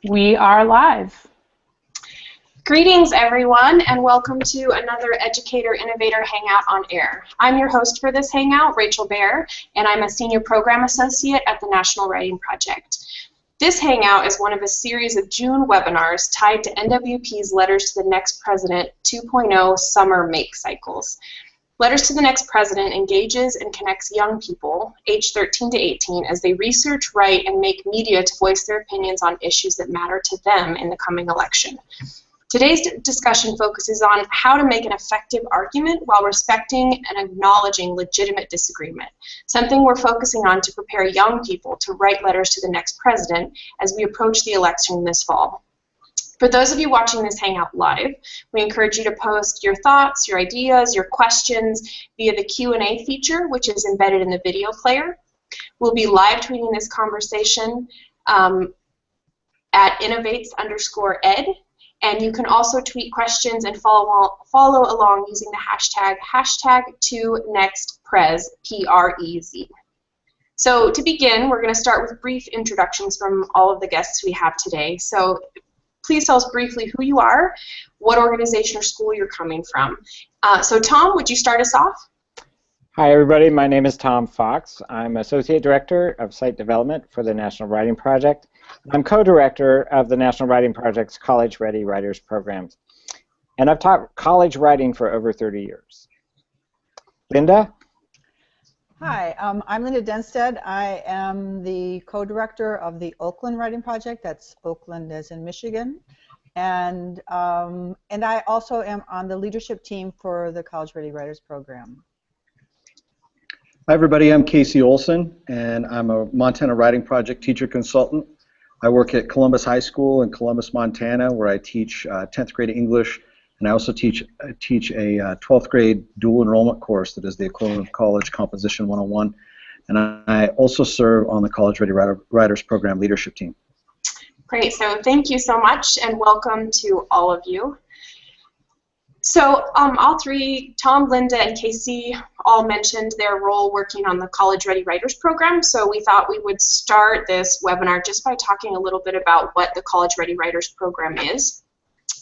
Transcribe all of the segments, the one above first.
We are live. Greetings, everyone, and welcome to another Educator Innovator Hangout on Air. I'm your host for this Hangout, Rachel Baer, and I'm a Senior Program Associate at the National Writing Project. This Hangout is one of a series of June webinars tied to NWP's Letters to the Next President 2.0 Summer Make Cycles. Letters to the Next President engages and connects young people, aged 13 to 18, as they research, write, and make media to voice their opinions on issues that matter to them in the coming election. Today's discussion focuses on how to make an effective argument while respecting and acknowledging legitimate disagreement, something we're focusing on to prepare young people to write letters to the next president as we approach the election this fall. For those of you watching this Hangout live, we encourage you to post your thoughts, your ideas, your questions via the Q&A feature, which is embedded in the video player. We'll be live tweeting this conversation at innovates_ed, and you can also tweet questions and follow along using the hashtag 2nextprez, P-R-E-Z. So to begin, we're going to start with brief introductions from all of the guests we have today. So please tell us briefly who you are, what organization or school you're coming from. So Tom, would you start us off? Hi everybody, my name is Tom Fox. I'm Associate Director of Site Development for the National Writing Project. I'm co-director of the National Writing Project's College Ready Writers programs. And I've taught college writing for over 30 years. Linda? Hi, I'm Linda Denstead. I am the co-director of the Oakland Writing Project. That's Oakland as in Michigan. And I also am on the leadership team for the College Ready Writers program. Hi everybody, I'm Casey Olson, and I'm a Montana Writing Project teacher consultant. I work at Columbus High School in Columbus, Montana, where I teach 10th grade English, and I also teach a 12th grade dual enrollment course that is the equivalent of College Composition 101, and I also serve on the College Ready Writers program leadership team. Great, so thank you so much, and welcome to all of you. So all three, Tom, Linda, and Casey, all mentioned their role working on the College Ready Writers program, so we thought we would start this webinar just by talking a little bit about what the College Ready Writers program is.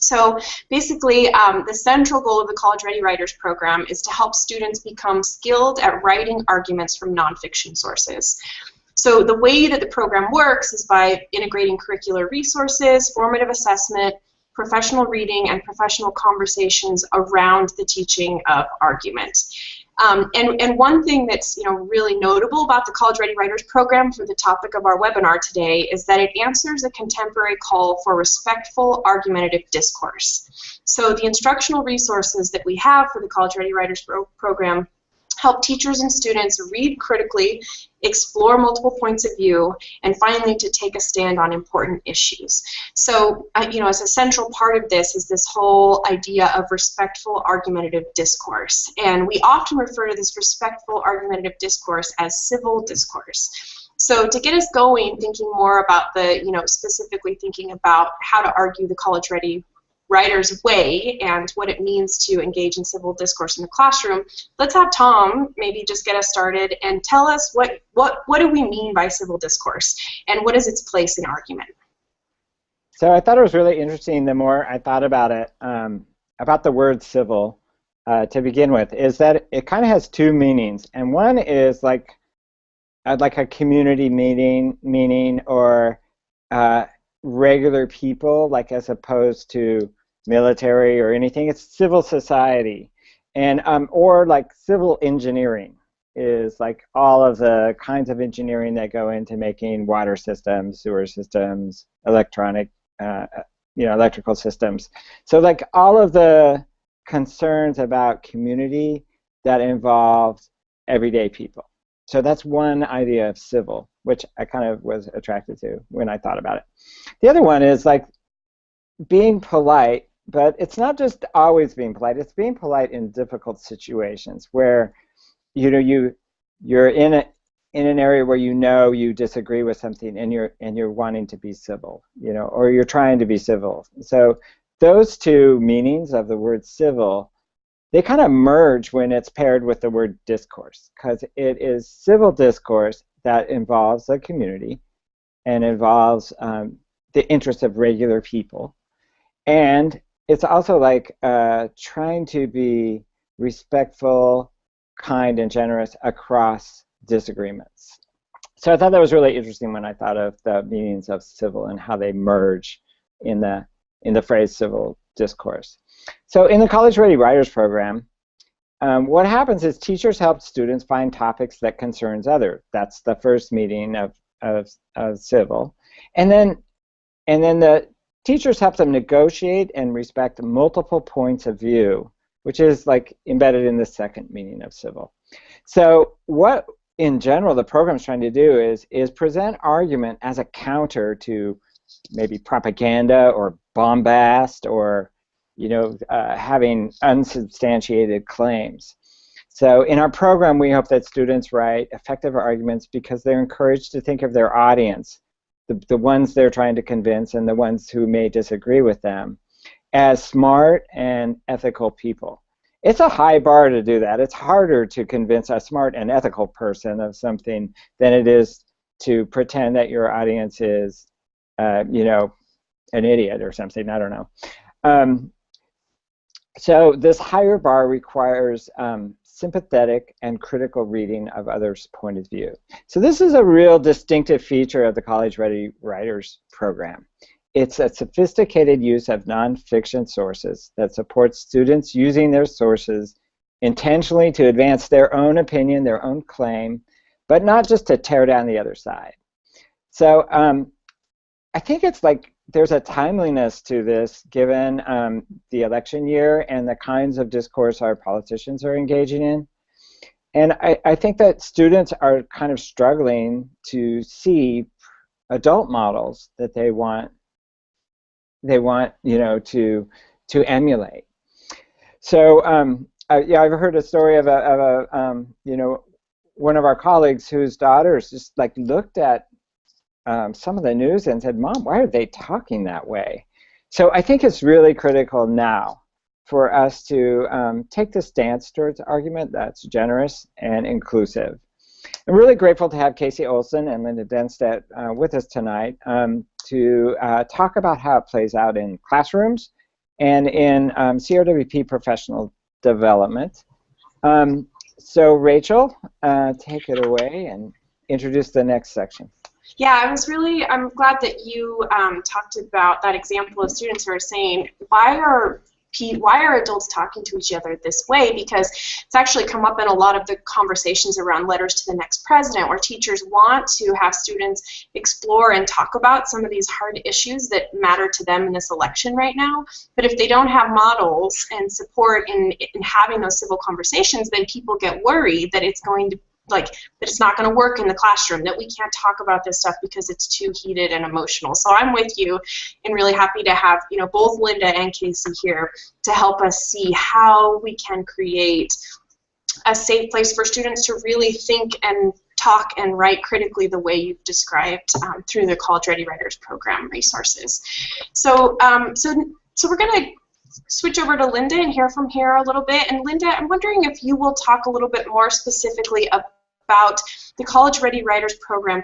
So basically, the central goal of the College Ready Writers program is to help students become skilled at writing arguments from nonfiction sources. So the way that the program works is by integrating curricular resources, formative assessment, professional reading, and professional conversations around the teaching of argument. And one thing that's really notable about the College Ready Writers program for the topic of our webinar today is that it answers a contemporary call for respectful argumentative discourse. So the instructional resources that we have for the College Ready Writers program help teachers and students read critically, explore multiple points of view, and finally to take a stand on important issues. So, as a central part of this is this whole idea of respectful argumentative discourse. And we often refer to this respectful argumentative discourse as civil discourse. So to get us going, thinking more about the, specifically thinking about how to argue the College Ready Writer's way and what it means to engage in civil discourse in the classroom, let's have Tom maybe just get us started and tell us what do we mean by civil discourse and what is its place in argument. So I thought it was really interesting the more I thought about it, about the word civil to begin with, is that it kind of has two meanings. And one is like a community meaning or regular people, like as opposed to military or anything. It's civil society, and or like civil engineering is like all of the kinds of engineering that go into making water systems, sewer systems, electronical systems. So like all of the concerns about community that involve everyday people. So that's one idea of civil, which I kind of was attracted to when I thought about it. The other one is like being polite, but it's not just always being polite. It's being polite in difficult situations where you're in an area where you disagree with something and you're wanting to be civil, or you're trying to be civil. So those two meanings of the word civil, they kind of merge when it's paired with the word discourse, because it is civil discourse that involves the community and involves the interests of regular people. And it's also like trying to be respectful, kind, and generous across disagreements. So I thought that was really interesting when I thought of the meanings of civil and how they merge in the phrase civil discourse. So in the College Ready Writers program, what happens is teachers help students find topics that concerns others. That's the first meeting of civil. And then the teachers help them negotiate and respect multiple points of view, which is like embedded in the second meaning of civil. So what in general the program's trying to do is present argument as a counter to maybe propaganda or bombast or having unsubstantiated claims. So in our program, we hope that students write effective arguments because they're encouraged to think of their audience, the ones they're trying to convince and the ones who may disagree with them, as smart and ethical people. It's a high bar to do that. It's harder to convince a smart and ethical person of something than it is to pretend that your audience is, an idiot or something. I don't know. So this higher bar requires sympathetic and critical reading of others' point of view. So this is a real distinctive feature of the College Ready Writers program. It's a sophisticated use of nonfiction sources that supports students using their sources intentionally to advance their own opinion, their own claim, but not just to tear down the other side. So I think it's like there's a timeliness to this given the election year and the kinds of discourse our politicians are engaging in. And I think that students are kind of struggling to see adult models that they want to emulate. So yeah, I've heard a story of one of our colleagues whose daughters just like looked at some of the news and said, "Mom, why are they talking that way?" So I think it's really critical now for us to take the stance towards argument that's generous and inclusive. I'm really grateful to have Casey Olson and Linda Denstedt with us tonight to talk about how it plays out in classrooms and in CRWP professional development. So Rachel, take it away and introduce the next section. Yeah, I'm glad that you talked about that example of students who are saying, why are adults talking to each other this way? Because it's actually come up in a lot of the conversations around letters to the next president, where teachers want to have students explore and talk about some of these hard issues that matter to them in this election right now. But if they don't have models and support in having those civil conversations, then people get worried that it's going to that it's not going to work in the classroom, that we can't talk about this stuff because it's too heated and emotional. So I'm with you and really happy to have both Linda and Casey here to help us see how we can create a safe place for students to really think and talk and write critically the way you've described through the College Ready Writers program resources. So we're going to switch over to Linda and hear from her a little bit. And Linda, I'm wondering if you will talk a little bit more specifically about the College Ready Writers program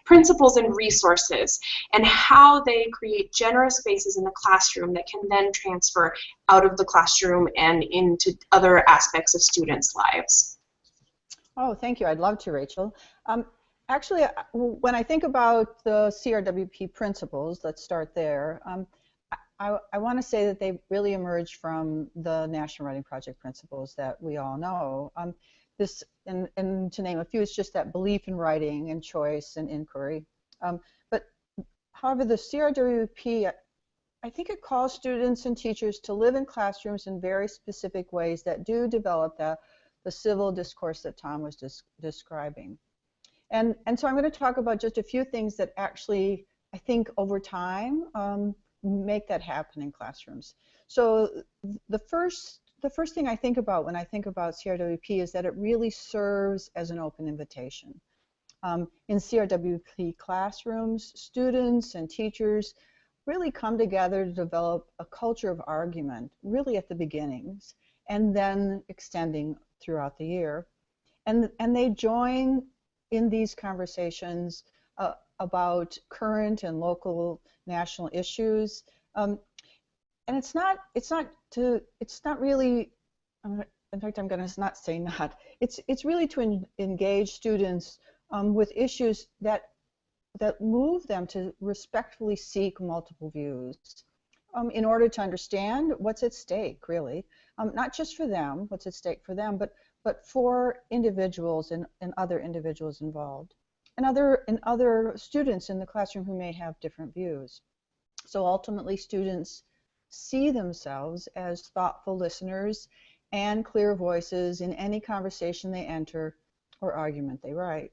principles and resources and how they create generous spaces in the classroom that can then transfer out of the classroom and into other aspects of students' lives. Oh, thank you. I'd love to, Rachel. Actually, when I think about the CRWP principles, let's start there. I want to say that they really emerged from the National Writing Project principles that we all know. This, and to name a few, it's just that belief in writing and choice and inquiry. But however, the CRWP, I think it calls students and teachers to live in classrooms in very specific ways that do develop the civil discourse that Tom was describing. And so I'm going to talk about just a few things that actually, I think, over time, make that happen in classrooms. So the first thing I think about when I think about CRWP is that it really serves as an open invitation. In CRWP classrooms, students and teachers really come together to develop a culture of argument, really at the beginnings, and then extending throughout the year. And they join in these conversations about current and local national issues. And it's not really, in fact, I'm going to not say not. It's really to engage students with issues that move them to respectfully seek multiple views in order to understand what's at stake, really. Not just for them, what's at stake for them, but for individuals and other individuals involved, and other students in the classroom who may have different views. So ultimately, students see themselves as thoughtful listeners and clear voices in any conversation they enter or argument they write.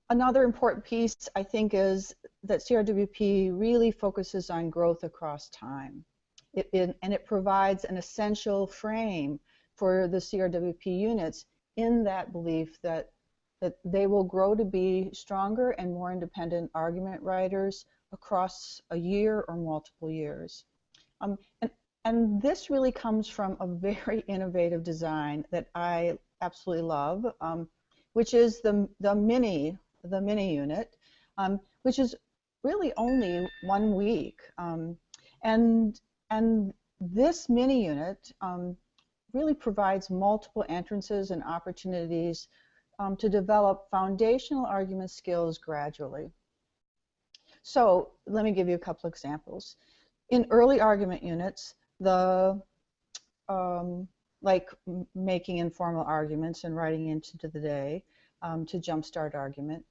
Another important piece, I think, is that CRWP really focuses on growth across time. And it provides an essential frame for the CRWP units in that belief that they will grow to be stronger and more independent argument writers across a year or multiple years. And this really comes from a very innovative design that I absolutely love, which is the mini unit, which is really only 1 week. And this mini unit really provides multiple entrances and opportunities to develop foundational argument skills gradually. So let me give you a couple examples. In early argument units, like making informal arguments and writing into the day to jumpstart argument,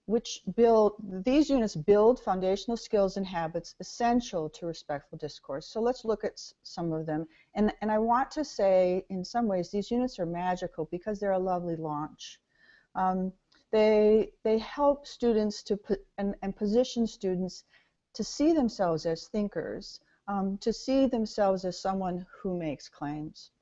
these units build foundational skills and habits essential to respectful discourse. So let's look at some of them. And I want to say, in some ways, these units are magical because they're a lovely launch. They help students and position students to see themselves as thinkers, to see themselves as someone who makes claims.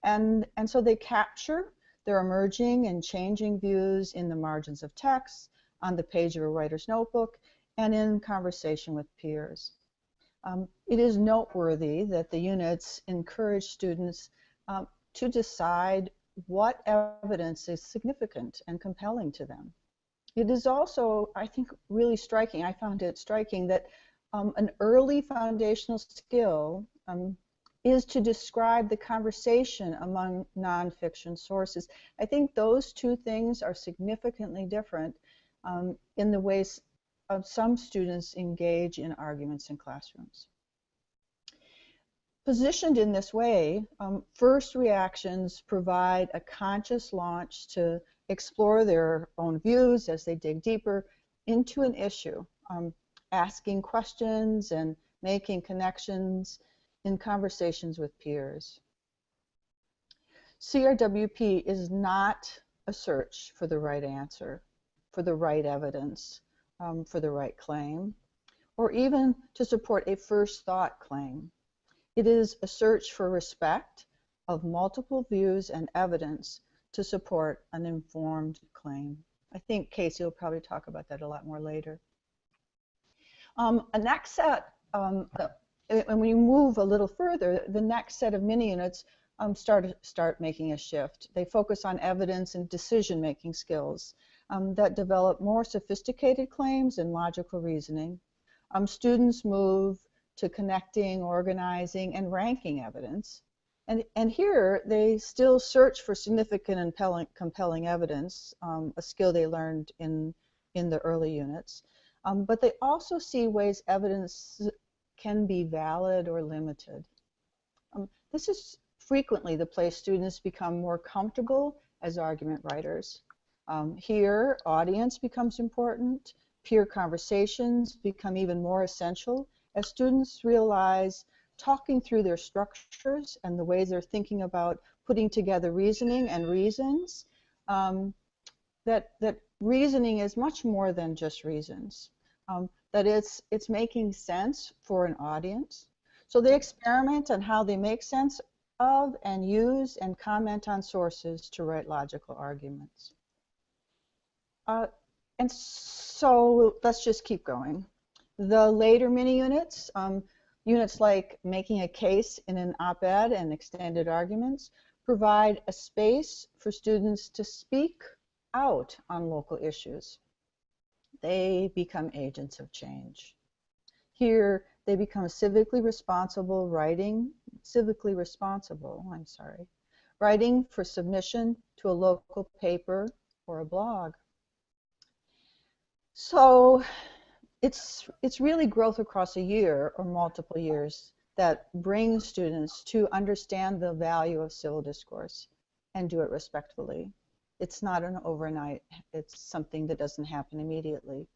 And so they capture their emerging and changing views in the margins of text, on the page of a writer's notebook, and in conversation with peers. It is noteworthy that the units encourage students to decide what evidence is significant and compelling to them. It is also, I think, really striking, I found it striking, that an early foundational skill is to describe the conversation among nonfiction sources. I think those two things are significantly different in the ways some students engage in arguments in classrooms. Positioned in this way, first reactions provide a conscious launch to explore their own views as they dig deeper into an issue, asking questions and making connections in conversations with peers. CRWP is not a search for the right answer, for the right evidence, for the right claim, or even to support a first thought claim. It is a search for respect of multiple views and evidence to support an informed claim. I think Casey will probably talk about that a lot more later. A next set, when we move a little further, the next set of mini units start making a shift. They focus on evidence and decision-making skills that develop more sophisticated claims and logical reasoning. Students move to connecting, organizing, and ranking evidence. And here, they still search for significant and compelling evidence, a skill they learned in the early units. But they also see ways evidence can be valid or limited. This is frequently the place students become more comfortable as argument writers. Here, audience becomes important. Peer conversations become even more essential as students realize talking through their structures and the ways they're thinking about putting together reasoning and reasons, that reasoning is much more than just reasons, that it's making sense for an audience. So they experiment on how they make sense of and use and comment on sources to write logical arguments. And so let's just keep going. The later mini units, units like making a case in an op-ed and extended arguments, provide a space for students to speak out on local issues. they become agents of change. Here, they become civically responsible, writing for submission to a local paper or a blog. So it's really growth across a year or multiple years that brings students to understand the value of civil discourse and do it respectfully. It's not an overnight, it's something that doesn't happen immediately.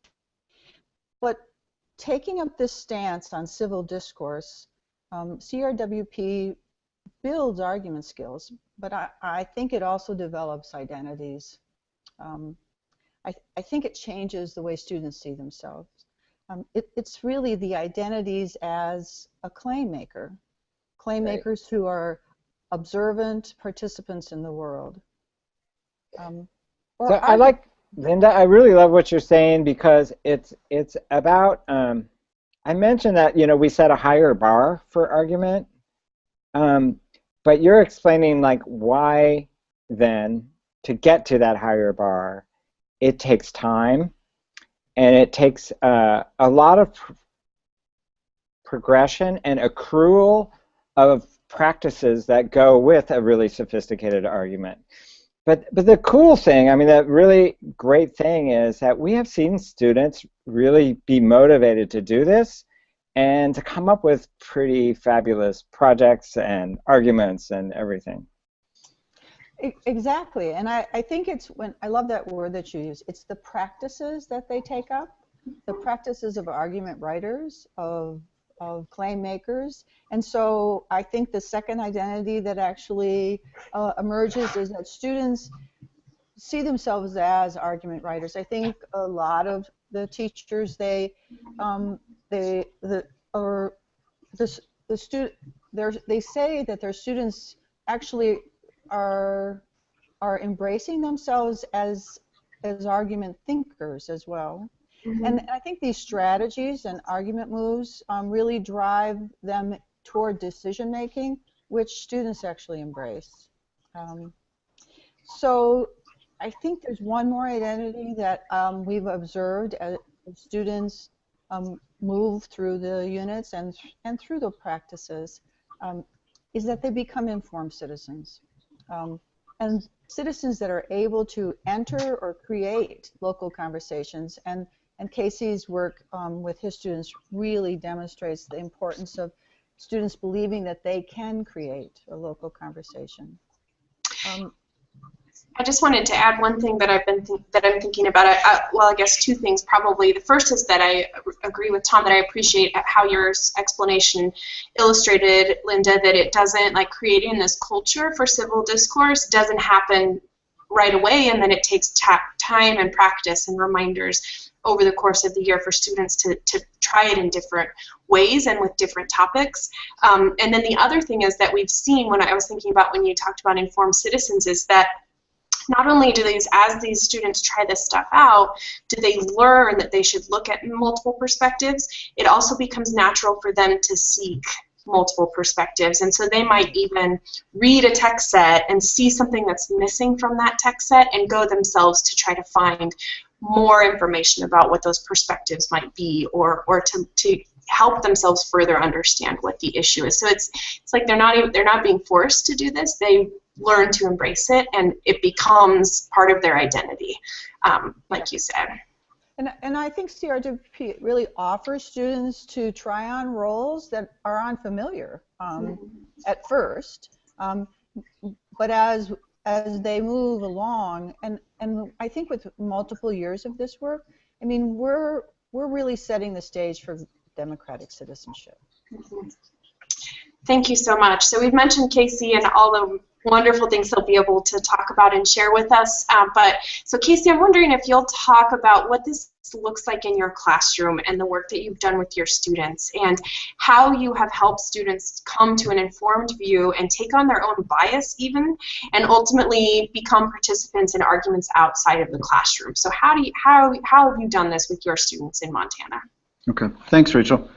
But taking up this stance on civil discourse, CRWP builds argument skills, but I think it also develops identities. I think it changes the way students see themselves. It's really the identities as a claim maker, makers who are observant participants in the world. So I like, Linda, I really love what you're saying, because it's about, I mentioned that, you know, we set a higher bar for argument, but you're explaining like why then, to get to that higher bar, it takes time, and it takes a lot of progression and accrual of practices that go with a really sophisticated argument. But the cool thing, I mean, the really great thing is that we have seen students really be motivated to do this and to come up with pretty fabulous projects and arguments and everything. Exactly, and I think it's I love that word that you use. It's the practices that they take up, the practices of argument writers, of claim makers, and so I think the second identity that actually emerges is that students see themselves as argument writers. I think a lot of the teachers they say that their students actually are embracing themselves as argument thinkers as well. Mm-hmm. And I think these strategies and argument moves really drive them toward decision making, which students actually embrace. So I think there's one more identity that we've observed as students move through the units and through the practices, is that they become informed citizens. And citizens that are able to enter or create local conversations. And Casey's work with his students really demonstrates the importance of students believing that they can create a local conversation. I just wanted to add one thing that I'm thinking about. Well, I guess two things probably. The first is that I agree with Tom, that I appreciate how your explanation illustrated, Linda, that it doesn't, like, creating this culture for civil discourse doesn't happen right away, and then it takes time and practice and reminders over the course of the year for students to try it in different ways and with different topics. And then the other thing is that we've seen, when I was thinking about when you talked about informed citizens, is that not only do as these students try this stuff out, do they learn that they should look at multiple perspectives, it also becomes natural for them to seek multiple perspectives. And so they might even read a text set and see something that's missing from that text set and go themselves to try to find more information about what those perspectives might be, or to help themselves further understand what the issue is. So it's like they're not being forced to do this. They learn to embrace it, and it becomes part of their identity, like you said. And I think CRWP really offers students to try on roles that are unfamiliar at first, but as they move along, and I think with multiple years of this work, I mean, we're really setting the stage for democratic citizenship. Mm-hmm. Thank you so much. So we've mentioned Casey and all the wonderful things he'll be able to talk about and share with us. So Casey, I'm wondering if you'll talk about what this looks like in your classroom and the work that you've done with your students, and how you have helped students come to an informed view and take on their own bias even, and ultimately become participants in arguments outside of the classroom. So how have you done this with your students in Montana? Okay, thanks, Rachel.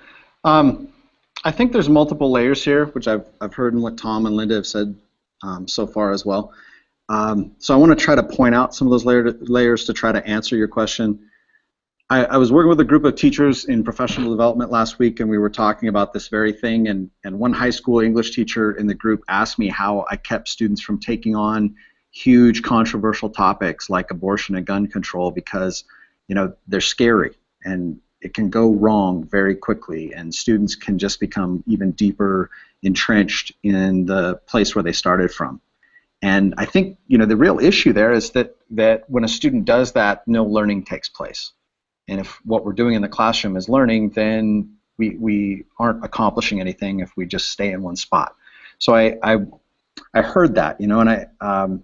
I think there's multiple layers here, which I've heard in what Tom and Linda have said so far as well. So I want to try to point out some of those layers to try to answer your question. I was working with a group of teachers in professional development last week, and we were talking about this very thing, and one high school English teacher in the group asked me how I kept students from taking on huge controversial topics like abortion and gun control because, they're scary, and it can go wrong very quickly, and students can just become even deeper entrenched in the place where they started from. And I think, the real issue there is that when a student does that, no learning takes place. And if what we're doing in the classroom is learning, then we aren't accomplishing anything if we just stay in one spot. So I heard that, and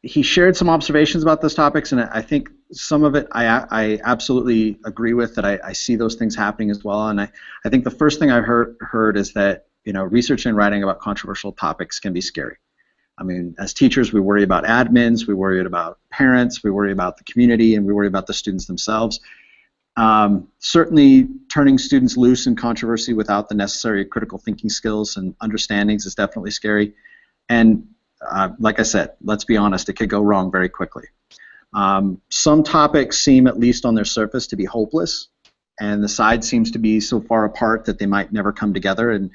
he shared some observations about those topics, and I think some of it I absolutely agree with, that I see those things happening as well. And I think the first thing I heard is that researching and writing about controversial topics can be scary. I mean, as teachers, we worry about admins, we worry about parents, we worry about the community, and we worry about the students themselves. Certainly, turning students loose in controversy without the necessary critical thinking skills and understandings is definitely scary. And like I said, let's be honest, it could go wrong very quickly. Some topics seem, at least on their surface, to be hopeless, and the side seems to be so far apart that they might never come together, and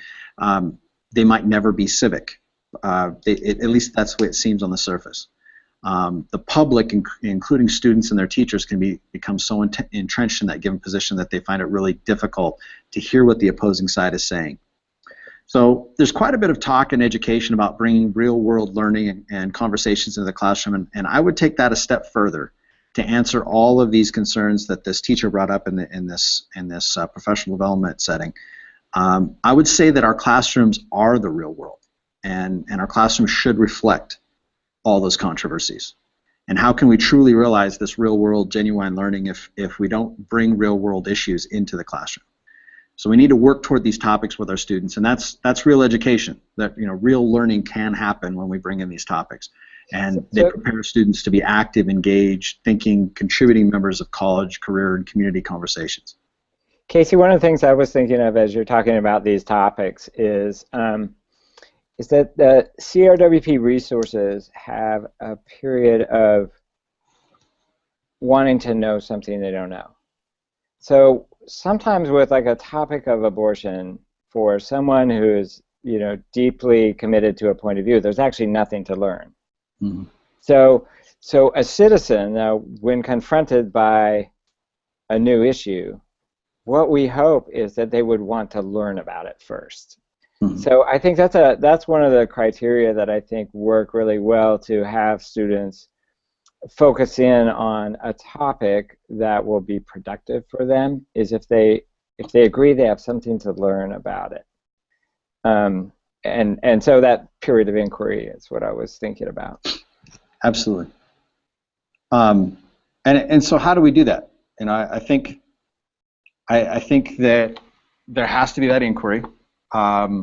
they might never be civic. At least that's the way it seems on the surface. The public, including students and their teachers, can become so entrenched in that given position that they find it really difficult to hear what the opposing side is saying. So there's quite a bit of talk in education about bringing real-world learning and conversations into the classroom, and I would take that a step further to answer all of these concerns that this teacher brought up in this professional development setting. I would say that our classrooms are the real world. And our classrooms should reflect all those controversies. And how can we truly realize this real-world, genuine learning if we don't bring real-world issues into the classroom? So we need to work toward these topics with our students, and that's real education. That real learning can happen when we bring in these topics, and they prepare students to be active, engaged, thinking, contributing members of college, career, and community conversations. Casey, one of the things I was thinking of as you're talking about these topics is that the CRWP resources have a period of wanting to know something they don't know. So sometimes with like a topic of abortion, for someone who is deeply committed to a point of view, there's actually nothing to learn. Mm-hmm. So a citizen, when confronted by a new issue, what we hope is that they would want to learn about it first. Mm-hmm. So I think that's one of the criteria that I think work really well to have students focus in on a topic that will be productive for them, is if they agree they have something to learn about it. And so that period of inquiry is what I was thinking about. Absolutely. And so how do we do that? I think that there has to be that inquiry. I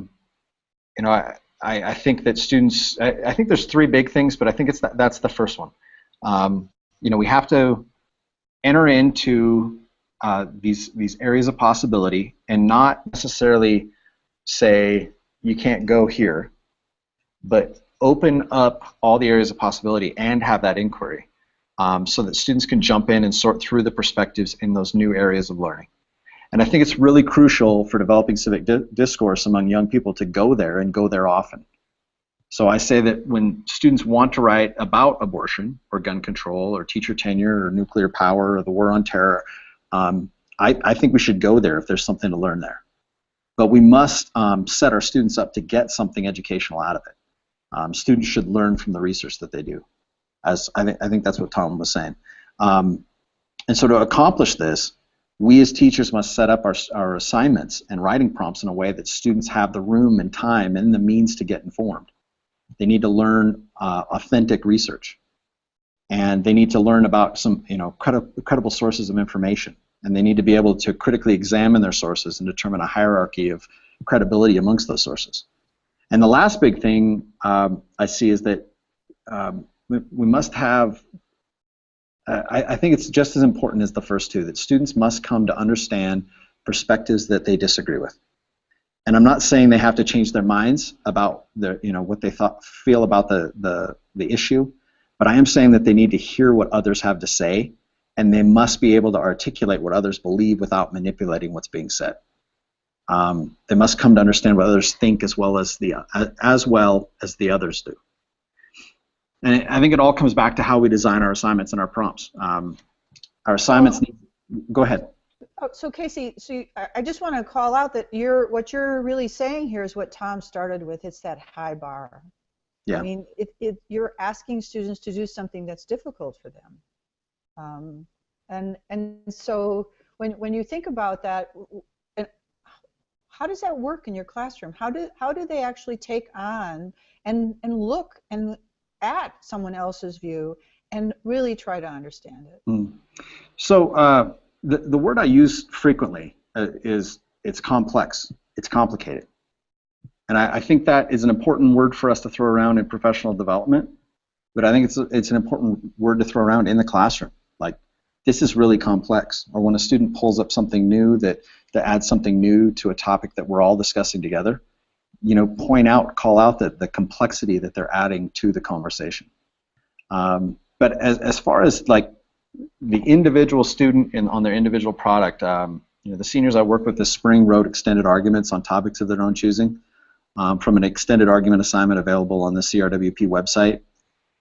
think that students, I think there's three big things, but I think that's the first one. We have to enter into these areas of possibility and not necessarily say you can't go here, but open up all the areas of possibility and have that inquiry so that students can jump in and sort through the perspectives in those new areas of learning. And I think it's really crucial for developing civic discourse among young people to go there and go there often. So I say that when students want to write about abortion or gun control or teacher tenure or nuclear power or the war on terror, I think we should go there if there's something to learn there. But we must set our students up to get something educational out of it. Students should learn from the research that they do. As I think that's what Tom was saying. And so to accomplish this, we as teachers must set up our assignments and writing prompts in a way that students have the room and time and the means to get informed. They need to learn authentic research, and they need to learn about some credible sources of information, and they need to be able to critically examine their sources and determine a hierarchy of credibility amongst those sources. And the last big thing I see is that we must have, I think it's just as important as the first two, that students must come to understand perspectives that they disagree with. And I'm not saying they have to change their minds about what they feel about the issue, but I am saying that they need to hear what others have to say and they must be able to articulate what others believe without manipulating what's being said. They must come to understand what others think as well as the others do. And I think it all comes back to how we design our assignments and our prompts. Our assignments need, go ahead. Oh, so Casey, I just want to call out that what you're really saying here is what Tom started with. It's that high bar. Yeah. I mean, you're asking students to do something that's difficult for them. And so when you think about that, how does that work in your classroom? How do they actually take on and look at someone else's view and really try to understand it? So the word I use frequently is it's complex, it's complicated. And I think that is an important word for us to throw around in professional development, but I think it's an important word to throw around in the classroom. Like, this is really complex. Or when a student pulls up something new that adds something new to a topic that we're all discussing together, call out the complexity that they're adding to the conversation. But as far as like the individual student on their individual product, the seniors I work with this spring wrote extended arguments on topics of their own choosing from an extended argument assignment available on the CRWP website.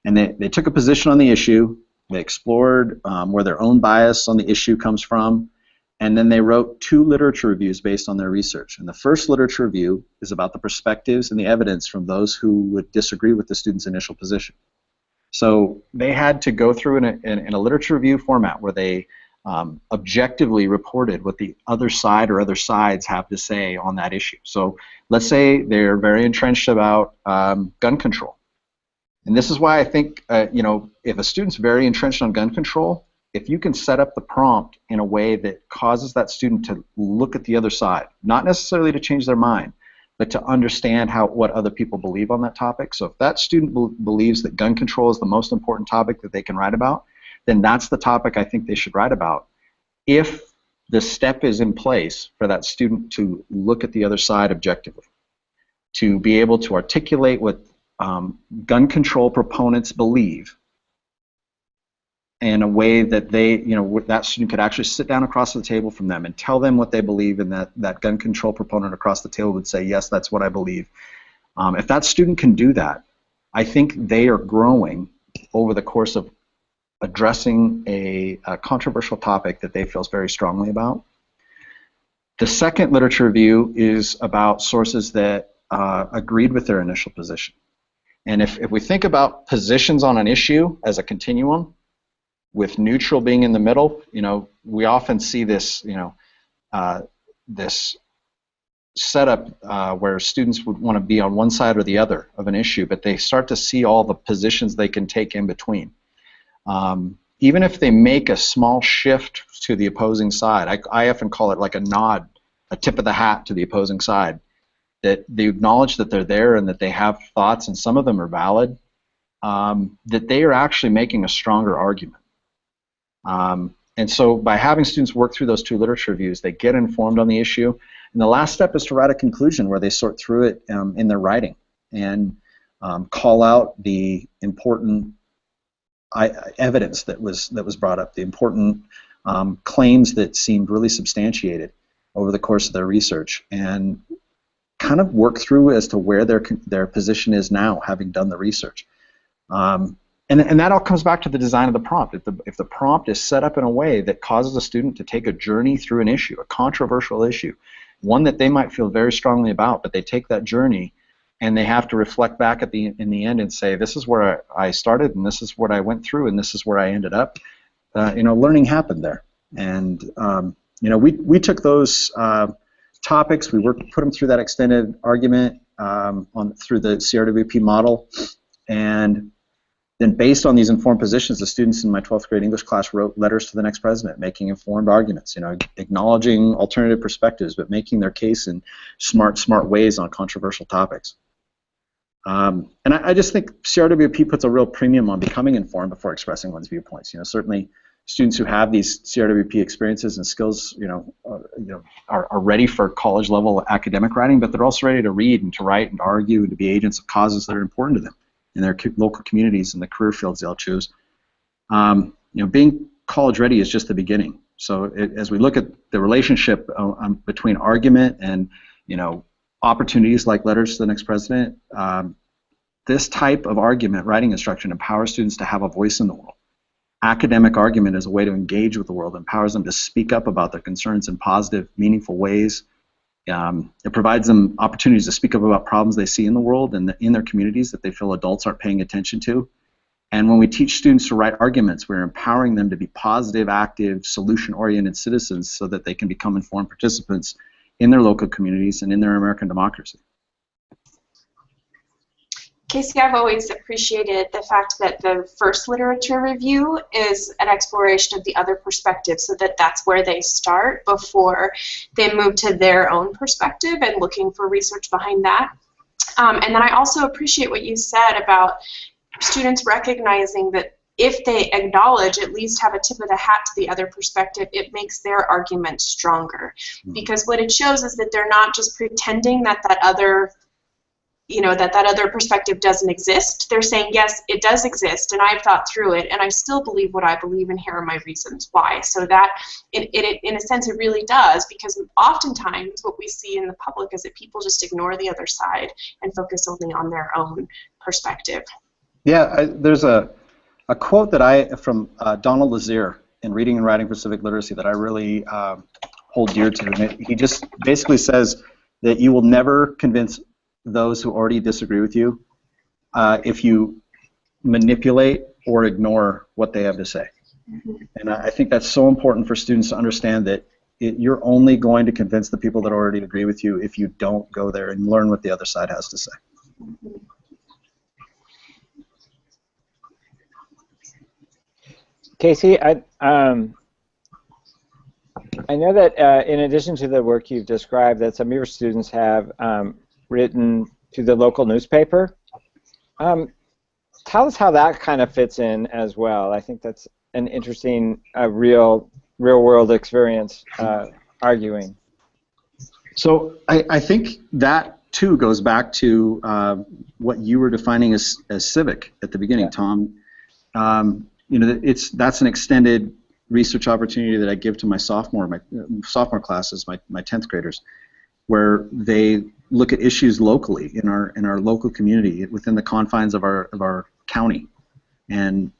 And they took a position on the issue, they explored where their own bias on the issue comes from, and then they wrote 2 literature reviews based on their research. And the first literature review is about the perspectives and the evidence from those who would disagree with the student's initial position. So they had to go through in a literature review format where they objectively reported what the other side or other sides have to say on that issue. So let's say they're very entrenched about gun control. And this is why I think, if a student's very entrenched on gun control, if you can set up the prompt in a way that causes that student to look at the other side, not necessarily to change their mind, but to understand what other people believe on that topic. So if that student believes that gun control is the most important topic that they can write about, then that's the topic I think they should write about. If the step is in place for that student to look at the other side objectively, to be able to articulate what gun control proponents believe in a way that that student could actually sit down across the table from them and tell them what they believe, and that gun control proponent across the table would say, yes, that's what I believe. If that student can do that, I think they are growing over the course of addressing a controversial topic that they feel very strongly about. The second literature review is about sources that agreed with their initial position. And if we think about positions on an issue as a continuum, with neutral being in the middle, we often see this, this setup where students would want to be on one side or the other of an issue, but they start to see all the positions they can take in between. Even if they make a small shift to the opposing side, I often call it like a nod, a tip of the hat to the opposing side, that they acknowledge that they're there and that they have thoughts, and some of them are valid, that they are actually making a stronger argument. And so by having students work through those 2 literature reviews, they get informed on the issue. And the last step is to write a conclusion where they sort through it in their writing and call out the important evidence that was brought up, the important claims that seemed really substantiated over the course of their research, and kind of work through as to where their position is now, having done the research. And that all comes back to the design of the prompt. If the prompt is set up in a way that causes a student to take a journey through an issue, a controversial issue, one that they might feel very strongly about, but they take that journey and they have to reflect back in the end and say, this is where I started, and this is what I went through, and this is where I ended up. Learning happened there. And we took those topics, we put them through that extended argument through the CRWP model, and then based on these informed positions, the students in my 12th grade English class wrote letters to the next president, making informed arguments, acknowledging alternative perspectives, but making their case in smart ways on controversial topics. And I just think CRWP puts a real premium on becoming informed before expressing one's viewpoints. Certainly students who have these CRWP experiences and skills, are ready for college level academic writing, but they're also ready to read and to write and to argue and to be agents of causes that are important to them in their local communities and the career fields they'll choose. Being college ready is just the beginning. So as we look at the relationship between argument and, opportunities like letters to the next president, this type of argument, writing instruction, empowers students to have a voice in the world. Academic argument is a way to engage with the world, empowers them to speak up about their concerns in positive, meaningful ways. It provides them opportunities to speak up about problems they see in the world and in their communities that they feel adults aren't paying attention to. And when we teach students to write arguments, we're empowering them to be positive, active, solution-oriented citizens so that they can become informed participants in their local communities and in their American democracy. Casey, I've always appreciated the fact that the first literature review is an exploration of the other perspective, so that that's where they start before they move to their own perspective and looking for research behind that. And then I also appreciate what you said about students recognizing that if they acknowledge, at least have a tip of the hat to the other perspective, it makes their argument stronger. Because what it shows is that they're not just pretending that that other that other perspective doesn't exist. They're saying, yes, it does exist, and I've thought through it, and I still believe what I believe, and here are my reasons why. So that, in a sense, it really does, because oftentimes what we see in the public is that people just ignore the other side and focus only on their own perspective. Yeah, there's a quote that from Donald Lazier in Reading and Writing for Civic Literacy that I really hold dear to. And he just basically says that you will never convince those who already disagree with you if you manipulate or ignore what they have to say. And I think that's so important for students to understand that you're only going to convince the people that already agree with you if you don't go there and learn what the other side has to say. Casey, I know that in addition to the work you've described, that some of your students have written to the local newspaper. Tell us how that kind of fits in as well. I think that's an interesting, real world experience arguing. So I think that too goes back to what you were defining as civic at the beginning, Tom. That's an extended research opportunity that I give to my sophomore classes, my 10th graders, where they look at issues locally in our local community within the confines of our county, and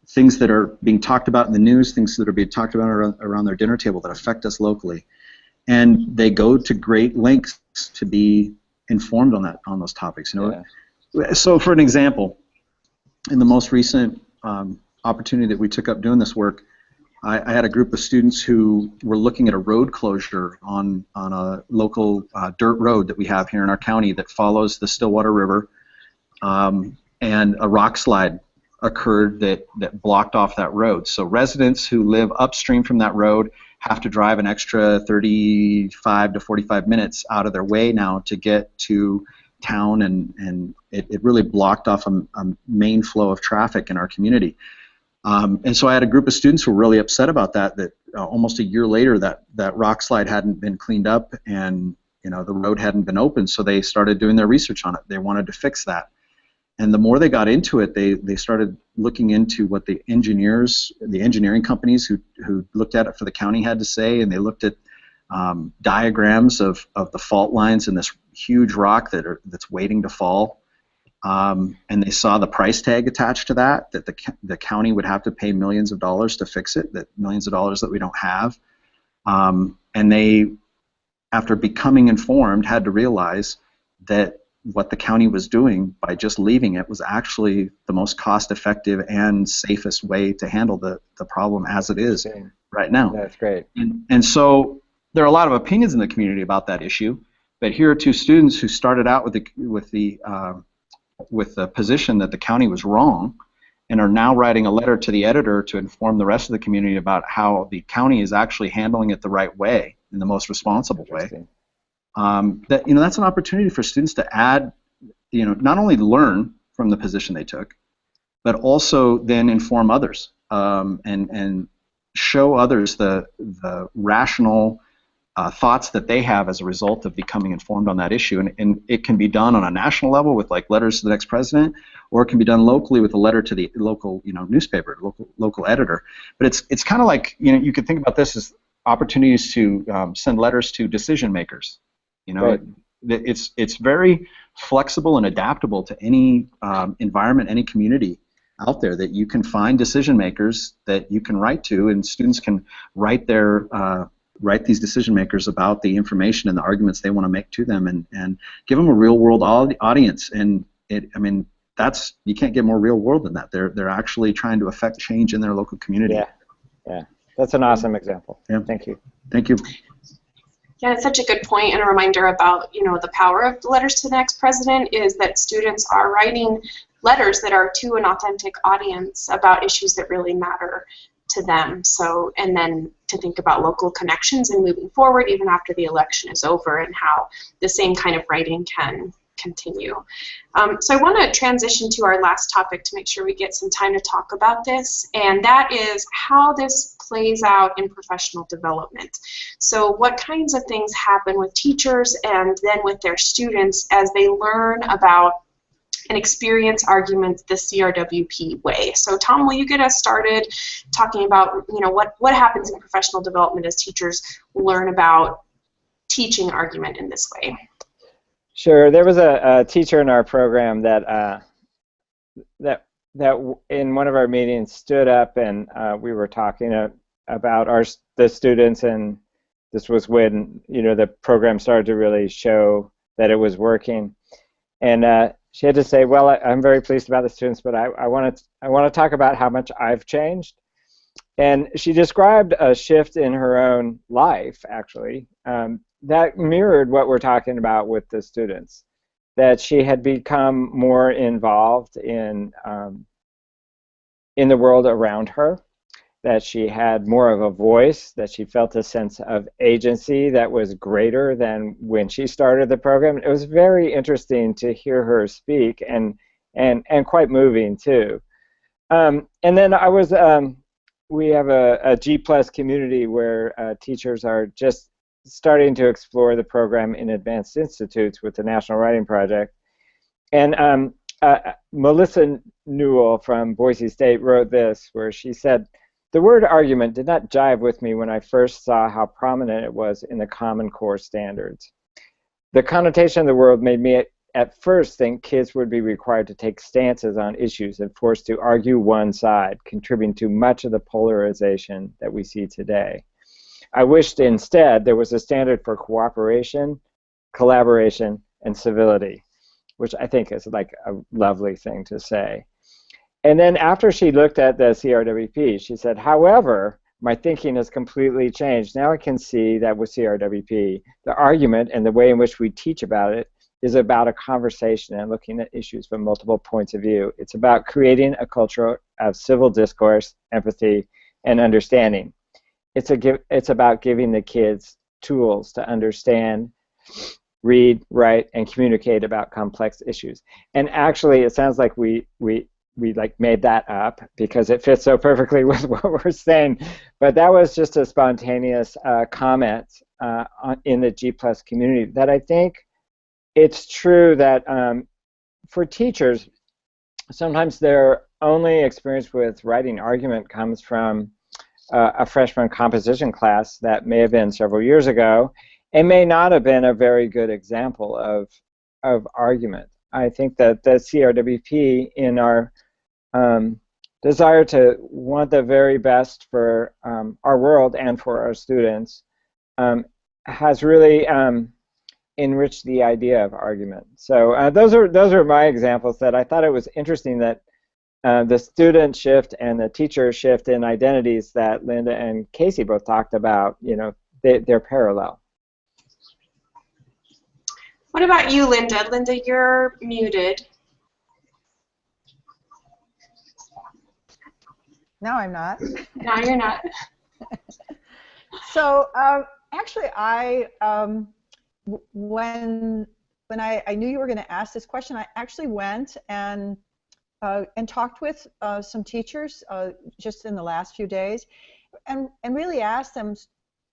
things that are being talked about in the news, things that are being talked about around their dinner table that affect us locally, and they go to great lengths to be informed on those topics. Yeah. So, for an example, in the most recent opportunity that we took up doing this work, I had a group of students who were looking at a road closure on a local dirt road that we have here in our county that follows the Stillwater River, and a rock slide occurred that blocked off that road. So residents who live upstream from that road have to drive an extra 35 to 45 minutes out of their way now to get to town, and it really blocked off a main flow of traffic in our community. And so I had a group of students who were really upset about that almost a year later that rock slide hadn't been cleaned up, and the road hadn't been opened, so they started doing their research on it. They wanted to fix that. And the more they got into it, they started looking into what the engineering companies who looked at it for the county had to say, and they looked at diagrams of the fault lines in this huge rock that's waiting to fall. And they saw the price tag attached to that the county would have to pay millions of dollars to fix it, that millions of dollars that we don't have. And they, after becoming informed, had to realize that what the county was doing by just leaving it was actually the most cost-effective and safest way to handle the problem as it is right now. That's great. And so there are a lot of opinions in the community about that issue, but here are two students who started out with the position that the county was wrong, and are now writing a letter to the editor to inform the rest of the community about how the county is actually handling it the right way, in the most responsible way. That's an opportunity for students to add, not only learn from the position they took, but also then inform others and show others the rational thoughts that they have as a result of becoming informed on that issue. And it can be done on a national level with like letters to the next president, or it can be done locally with a letter to the local newspaper, local editor. But it's kind of like, you could think about this as opportunities to send letters to decision makers. Right. It's very flexible and adaptable to any environment, any community out there, that you can find decision makers that you can write to, and students can write these decision makers about the information and the arguments they want to make to them, and give them a real world audience. And you can't get more real world than that. They're actually trying to affect change in their local community. Yeah, that's an awesome example. Yeah. Thank you. Thank you. Yeah, it's such a good point and a reminder about, the power of the letters to the next president is that students are writing letters that are to an authentic audience about issues that really matter to them. So, and then to think about local connections and moving forward even after the election is over, and how the same kind of writing can continue. So I want to transition to our last topic to make sure we get some time to talk about this, and that is how this plays out in professional development. So what kinds of things happen with teachers and then with their students as they learn about and experience arguments the CRWP way. So Tom, will you get us started talking about what happens in professional development as teachers learn about teaching argument in this way? Sure. There was a teacher in our program that in one of our meetings stood up, and we were talking about the students, and this was when the program started to really show that it was working, and she had to say, "Well, I'm very pleased about the students, but I want to talk about how much I've changed." And she described a shift in her own life, actually, that mirrored what we're talking about with the students. That she had become more involved in the world around her. That she had more of a voice, that she felt a sense of agency that was greater than when she started the program. It was very interesting to hear her speak, and quite moving too. And then we have a G+ community where teachers are just starting to explore the program in advanced institutes with the National Writing Project. And Melissa Newell from Boise State wrote this, where she said, "The word argument did not jive with me when I first saw how prominent it was in the Common Core standards. The connotation of the word made me at first think kids would be required to take stances on issues and forced to argue one side, contributing to much of the polarization that we see today. I wished instead there was a standard for cooperation, collaboration, and civility," which I think is like a lovely thing to say. And then after she looked at the CRWP, she said, "However, my thinking has completely changed. Now I can see that with CRWP, the argument and the way in which we teach about it is about a conversation and looking at issues from multiple points of view. It's about creating a culture of civil discourse, empathy, and understanding. It's about giving the kids tools to understand, read, write, and communicate about complex issues." And actually, it sounds like we like made that up because it fits so perfectly with what we're saying. But that was just a spontaneous comment in the G+ community, that I think it's true that for teachers, sometimes their only experience with writing argument comes from a freshman composition class that may have been several years ago and may not have been a very good example of argument. I think that the CRWP, in our desire to want the very best for our world and for our students, has really enriched the idea of argument. So those are my examples. That I thought it was interesting that the student shift and the teacher shift in identities that Linda and Casey both talked about, they're parallel. What about you, Linda? Linda, you're muted. No, I'm not. No, you're not. So actually, when I knew you were going to ask this question, I actually went and talked with some teachers just in the last few days, and really asked them,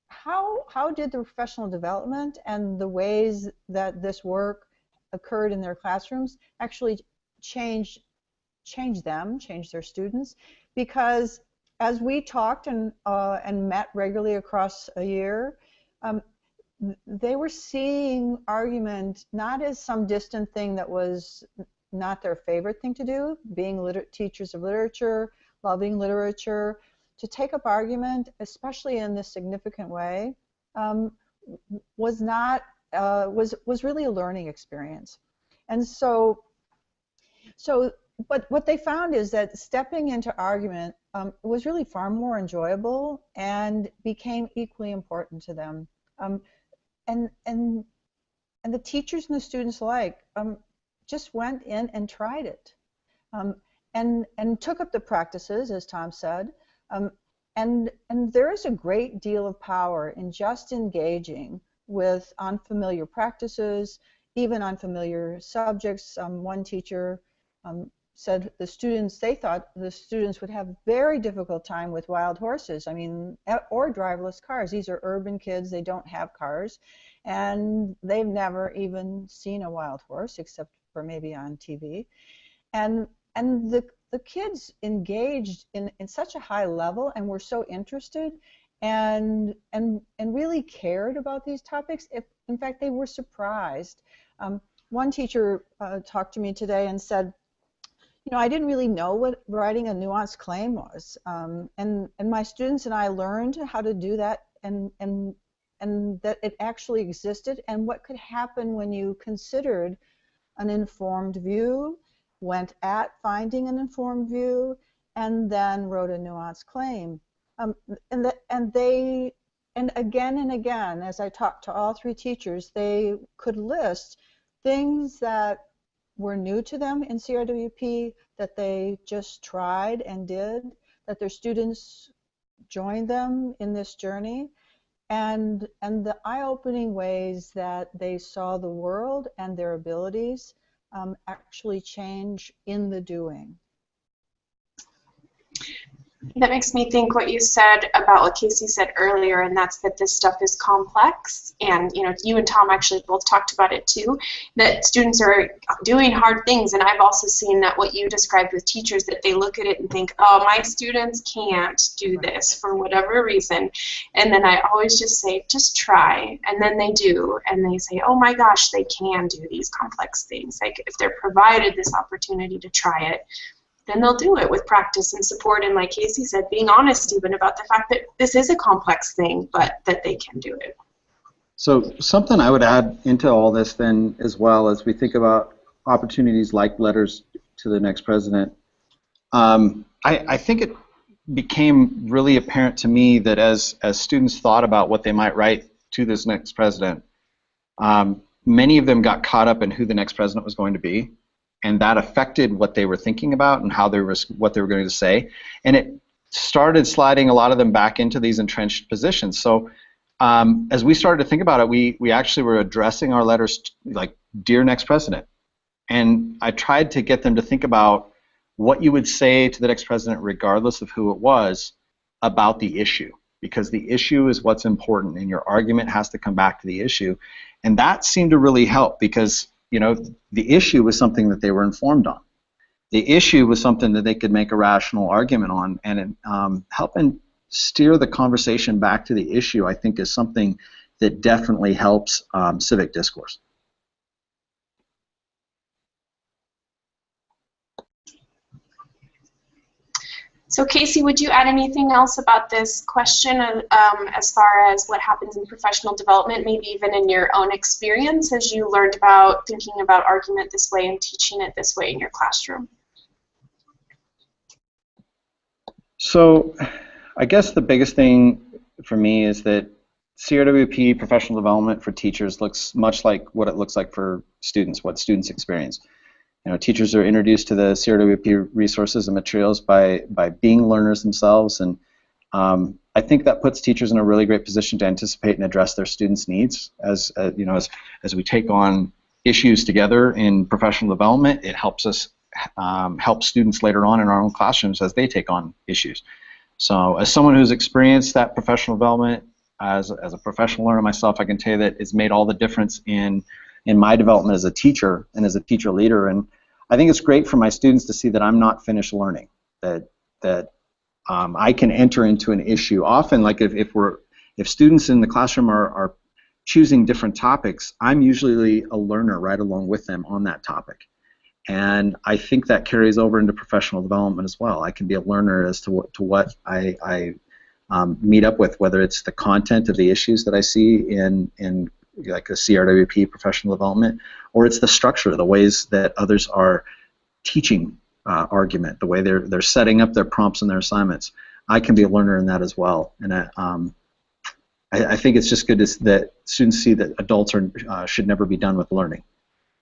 how did the professional development and the ways that this work occurred in their classrooms actually change their students? Because as we talked and met regularly across a year, they were seeing argument not as some distant thing that was not their favorite thing to do, being teachers of literature, loving literature, to take up argument, especially in this significant way, was really a learning experience. And so but what they found is that stepping into argument was really far more enjoyable and became equally important to them. And the teachers and the students alike just went in and tried it, and took up the practices, as Tom said. And there is a great deal of power in just engaging with unfamiliar practices, even unfamiliar subjects. One teacher said they thought the students would have very difficult time with wild horses, or driverless cars. These are urban kids, they don't have cars, and they've never even seen a wild horse except for maybe on TV. And the kids engaged in such a high level and were so interested and really cared about these topics. In fact, they were surprised. One teacher talked to me today and said, I didn't really know what writing a nuanced claim was, and my students and I learned how to do that, and that it actually existed, and what could happen when you considered an informed view, went at finding an informed view, and then wrote a nuanced claim. And again and again, as I talked to all three teachers, they could list things that were new to them in CRWP, that they just tried and did, that their students joined them in this journey, and the eye-opening ways that they saw the world and their abilities actually change in the doing. That makes me think what you said about what Casey said earlier, and that's that this stuff is complex, and you and Tom actually both talked about it too, that students are doing hard things, and I've also seen that what you described with teachers, that they look at it and think, oh, my students can't do this for whatever reason, and then I always just say, just try, and then they do, and they say, oh my gosh, they can do these complex things. Like, if they're provided this opportunity to try it, then they'll do it with practice and support, and like Casey said, being honest even about the fact that this is a complex thing, but that they can do it. So something I would add into all this then, as well, as we think about opportunities like letters to the next president, I think it became really apparent to me that as students thought about what they might write to this next president, many of them got caught up in who the next president was going to be, and that affected what they were thinking about and what they were going to say, and it started sliding a lot of them back into these entrenched positions. So as we started to think about it, we actually were addressing our letters like, dear next president, and I tried to get them to think about what you would say to the next president, regardless of who it was, about the issue, because the issue is what's important, and your argument has to come back to the issue, and that seemed to really help, because the issue was something that they were informed on. The issue was something that they could make a rational argument on, and helping steer the conversation back to the issue, I think, is something that definitely helps civic discourse. So Casey, would you add anything else about this question as far as what happens in professional development, maybe even in your own experience as you learned about thinking about argument this way and teaching it this way in your classroom? So I guess the biggest thing for me is that CRWP professional development for teachers looks much like what it looks like for students, what students experience. Teachers are introduced to the CRWP resources and materials by being learners themselves, and I think that puts teachers in a really great position to anticipate and address their students' needs. As we take on issues together in professional development, it helps us help students later on in our own classrooms as they take on issues. So as someone who's experienced that professional development as a professional learner myself, I can tell you that it's made all the difference in my development as a teacher and as a teacher leader. And I think it's great for my students to see that I'm not finished learning, that I can enter into an issue. Often, like if students in the classroom are choosing different topics, I'm usually a learner right along with them on that topic. And I think that carries over into professional development as well. I can be a learner as to what I meet up with, whether it's the content of the issues that I see in like a CRWP professional development, or it's the structure, the ways that others are teaching argument, the way they're setting up their prompts and their assignments. I can be a learner in that as well. And I think it's just good that students see that adults should never be done with learning.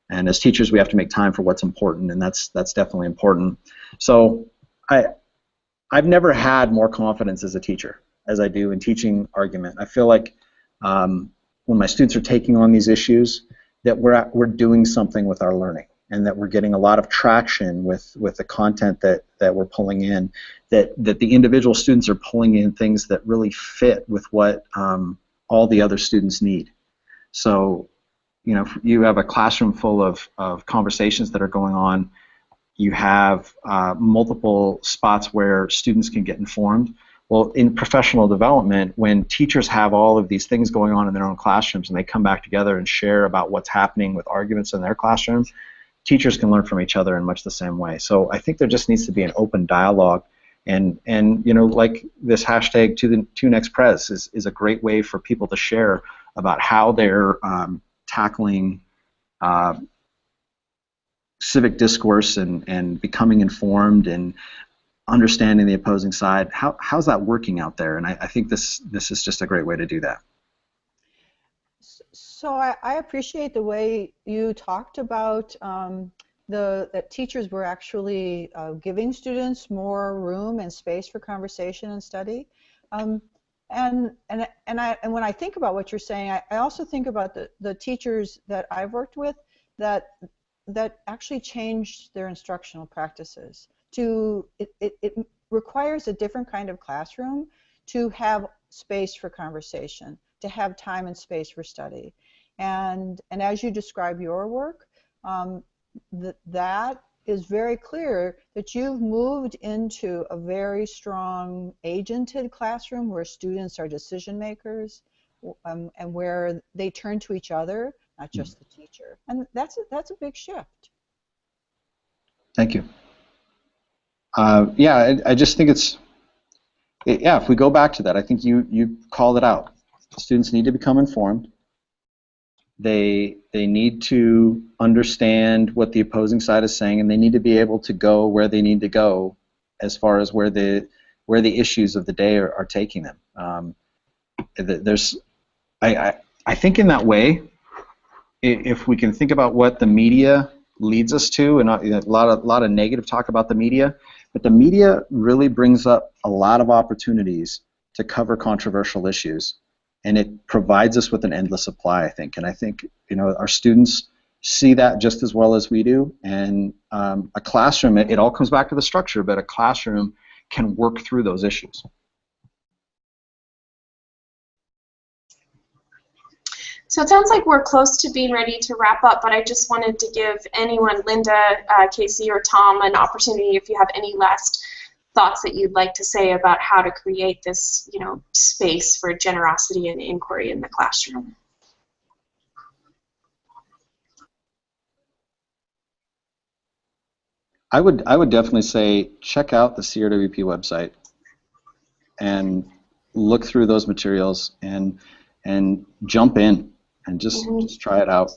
And as teachers, we have to make time for what's important, and that's definitely important. So I've never had more confidence as a teacher as I do in teaching argument. I feel like when my students are taking on these issues, that we're doing something with our learning, and that we're getting a lot of traction with the content that we're pulling in, that the individual students are pulling in things that really fit with what all the other students need. So, you know, you have a classroom full of conversations that are going on. You have multiple spots where students can get informed. Well, in professional development, when teachers have all of these things going on in their own classrooms and they come back together and share about what's happening with arguments in their classroom, teachers can learn from each other in much the same way. So I think there just needs to be an open dialogue, and you know, like this hashtag to next pres is a great way for people to share about how they're tackling civic discourse and becoming informed and understanding the opposing side. How's that working out there? And I think this is just a great way to do that. So I appreciate the way you talked about that teachers were actually giving students more room and space for conversation and study. And when I think about what you're saying, I also think about the teachers that I've worked with that actually changed their instructional practices. It requires a different kind of classroom to have space for conversation, to have time and space for study. And as you describe your work, that is very clear that you've moved into a very strong agented classroom where students are decision makers, and where they turn to each other, not just the teacher. And that's a big shift. Thank you. Yeah, I just think yeah, if we go back to that, I think you called it out. Students need to become informed. They need to understand what the opposing side is saying, and they need to be able to go where they need to go as far as where the issues of the day are taking them. I think in that way, if we can think about what the media leads us to, and a lot of negative talk about the media, but the media really brings up a lot of opportunities to cover controversial issues, and it provides us with an endless supply, I think. And I think, you know, our students see that just as well as we do. And a classroom, it all comes back to the structure, but a classroom can work through those issues. So it sounds like we're close to being ready to wrap up, but I just wanted to give anyone, Linda, Casey, or Tom, an opportunity if you have any last thoughts that you'd like to say about how to create this, you know, space for generosity and inquiry in the classroom. I would definitely say check out the CRWP website and look through those materials and jump in and just try it out.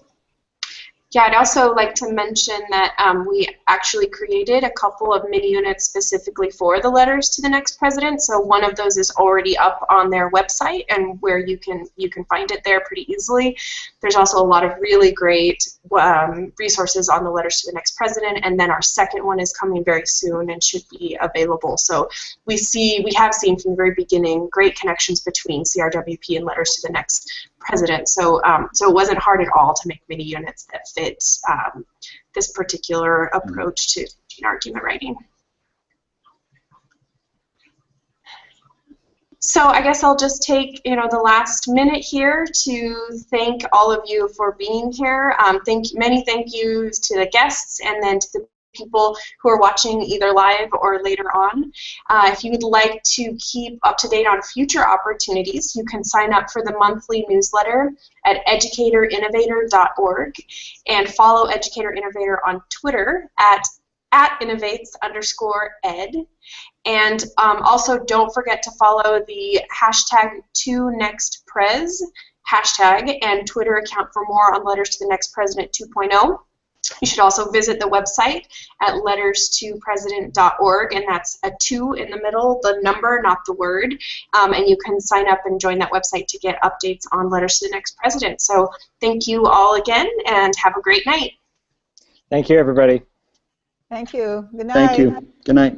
Yeah, I'd also like to mention that we actually created a couple of mini units specifically for the letters to the next president. So one of those is already up on their website, and where you can find it there pretty easily. There's also a lot of really great resources on the letters to the next president, and then our second one is coming very soon and should be available. So we have seen from the very beginning great connections between CRWP and letters to the next president. So so it wasn't hard at all to make mini units that fit this particular approach to argument writing. So I guess I'll just take the last minute here to thank all of you for being here. Many thank yous to the guests and then to the people who are watching either live or later on. If you would like to keep up to date on future opportunities, you can sign up for the monthly newsletter at educatorinnovator.org and follow Educator Innovator on Twitter at @innovates_ed. And also don't forget to follow the hashtag #ToNextPres hashtag and Twitter account for more on Letters to the Next President 2.0. You should also visit the website at letters2president.org, and that's a 2 in the middle, the number, not the word. And you can sign up and join that website to get updates on Letters to the Next President. So thank you all again, and have a great night. Thank you, everybody. Thank you. Good night. Thank you. Good night.